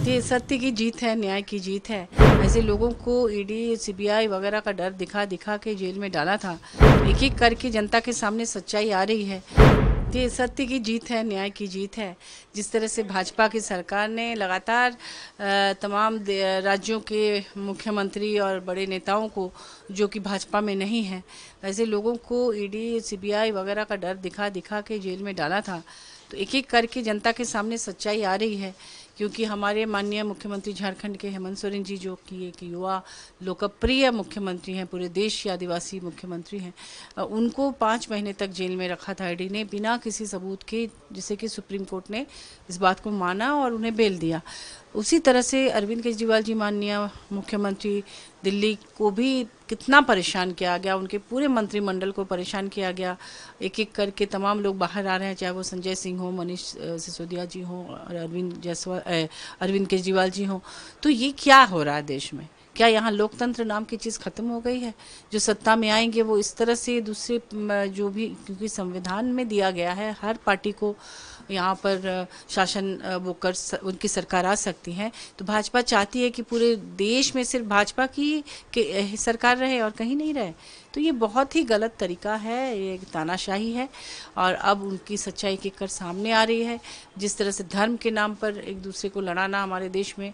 ये सत्य की जीत है, न्याय की जीत है। ऐसे लोगों को ईडी, सीबीआई वगैरह का डर दिखा दिखा के जेल में डाला था। एक एक करके जनता के सामने सच्चाई आ रही है। ये सत्य की जीत है, न्याय की जीत है। जिस तरह से भाजपा की सरकार ने लगातार तमाम राज्यों के मुख्यमंत्री और बड़े नेताओं को, जो कि भाजपा में नहीं है, ऐसे लोगों को ईडी, सीबीआई वगैरह का डर दिखा दिखा के जेल में डाला था। तो एक एक करके जनता के सामने सच्चाई आ रही है, क्योंकि हमारे माननीय मुख्यमंत्री झारखंड के हेमंत सोरेन जी, जो कि एक युवा लोकप्रिय मुख्यमंत्री हैं, पूरे देश के आदिवासी मुख्यमंत्री हैं, उनको 5 महीने तक जेल में रखा था ईडी ने बिना किसी सबूत के, जिससे कि सुप्रीम कोर्ट ने इस बात को माना और उन्हें बेल दिया। उसी तरह से अरविंद केजरीवाल जी, माननीय मुख्यमंत्री दिल्ली, को भी कितना परेशान किया गया, उनके पूरे मंत्रिमंडल को परेशान किया गया। एक एक करके तमाम लोग बाहर आ रहे हैं, चाहे वो संजय सिंह हो, मनीष सिसोदिया जी हो और अरविंद केजरीवाल जी हो। तो ये क्या हो रहा है देश में? क्या यहाँ लोकतंत्र नाम की चीज़ खत्म हो गई है? जो सत्ता में आएंगे वो इस तरह से दूसरे जो भी, क्योंकि संविधान में दिया गया है हर पार्टी को यहाँ पर शासन वो कर उनकी सरकार आ सकती है। तो भाजपा चाहती है कि पूरे देश में सिर्फ भाजपा की सरकार रहे और कहीं नहीं रहे। तो ये बहुत ही गलत तरीका है, ये एक तानाशाही है। और अब उनकी सच्चाई एक कर सामने आ रही है। जिस तरह से धर्म के नाम पर एक दूसरे को लड़ाना हमारे देश में,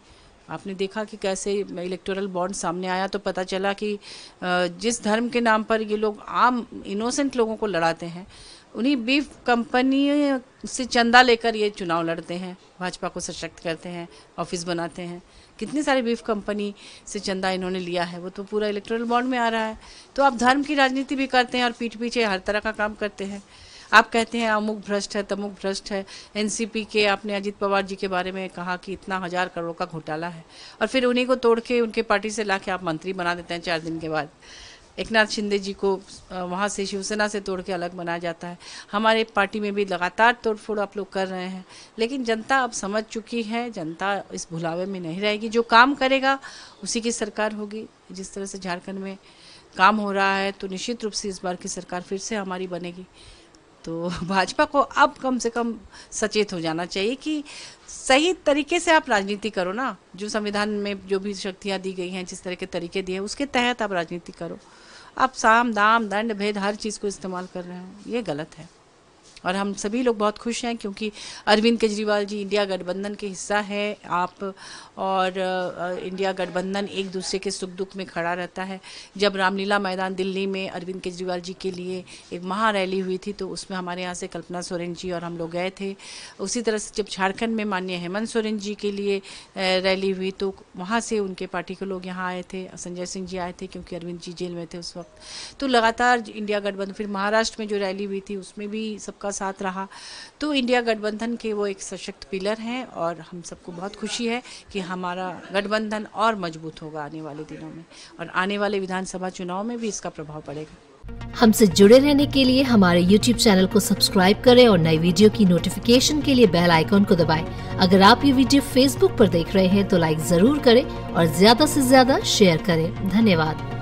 आपने देखा कि कैसे इलेक्टोरल बॉन्ड सामने आया तो पता चला कि जिस धर्म के नाम पर ये लोग आम इनोसेंट लोगों को लड़ाते हैं, उन्हीं बीफ कंपनी से चंदा लेकर ये चुनाव लड़ते हैं, भाजपा को सशक्त करते हैं, ऑफिस बनाते हैं। कितनी सारी बीफ कंपनी से चंदा इन्होंने लिया है, वो तो पूरा इलेक्टोरल बॉन्ड में आ रहा है। तो आप धर्म की राजनीति भी करते हैं और पीठ पीछे हर तरह का काम करते हैं। आप कहते हैं अमुक भ्रष्ट है, तमुक भ्रष्ट है। एनसीपी के आपने अजित पवार जी के बारे में कहा कि इतना 1000 करोड़ का घोटाला है, और फिर उन्हीं को तोड़ के उनके पार्टी से लाके आप मंत्री बना देते हैं 4 दिन के बाद। एकनाथ शिंदे जी को वहाँ से शिवसेना से तोड़ के अलग बनाया जाता है। हमारे पार्टी में भी लगातार तोड़फोड़ आप लोग कर रहे हैं, लेकिन जनता अब समझ चुकी है। जनता इस भुलावे में नहीं रहेगी। जो काम करेगा उसी की सरकार होगी। जिस तरह से झारखंड में काम हो रहा है, तो निश्चित रूप से इस बार की सरकार फिर से हमारी बनेगी। तो भाजपा को अब कम से कम सचेत हो जाना चाहिए कि सही तरीके से आप राजनीति करो ना। जो संविधान में जो भी शक्तियां दी गई हैं, जिस तरह के तरीके दिए हैं, उसके तहत आप राजनीति करो। आप साम दाम दंड भेद हर चीज़ को इस्तेमाल कर रहे हैं, ये गलत है। और हम सभी लोग बहुत खुश हैं, क्योंकि अरविंद केजरीवाल जी इंडिया गठबंधन के हिस्सा है। आप और इंडिया गठबंधन एक दूसरे के सुख दुख में खड़ा रहता है। जब रामलीला मैदान दिल्ली में अरविंद केजरीवाल जी के लिए एक महा रैली हुई थी, तो उसमें हमारे यहाँ से कल्पना सोरेन जी और हम लोग गए थे। उसी तरह से जब झारखंड में माननीय हेमंत सोरेन जी के लिए रैली हुई, तो वहाँ से उनके पार्टी के लोग यहाँ आए थे। संजय सिंह जी आए थे, क्योंकि अरविंद जी जेल में थे उस वक्त। तो लगातार इंडिया गठबंधन, फिर महाराष्ट्र में जो रैली हुई थी उसमें भी सबका साथ रहा। तो इंडिया गठबंधन के वो एक सशक्त पिलर हैं, और हम सबको बहुत खुशी है कि हमारा गठबंधन और मजबूत होगा आने वाले दिनों में, और आने वाले विधानसभा चुनाव में भी इसका प्रभाव पड़ेगा। हमसे जुड़े रहने के लिए हमारे YouTube चैनल को सब्सक्राइब करें और नई वीडियो की नोटिफिकेशन के लिए बेल आइकॉन को दबाएं। अगर आप ये वीडियो Facebook पर देख रहे हैं तो लाइक जरूर करें और ज्यादा से ज्यादा शेयर करें। धन्यवाद।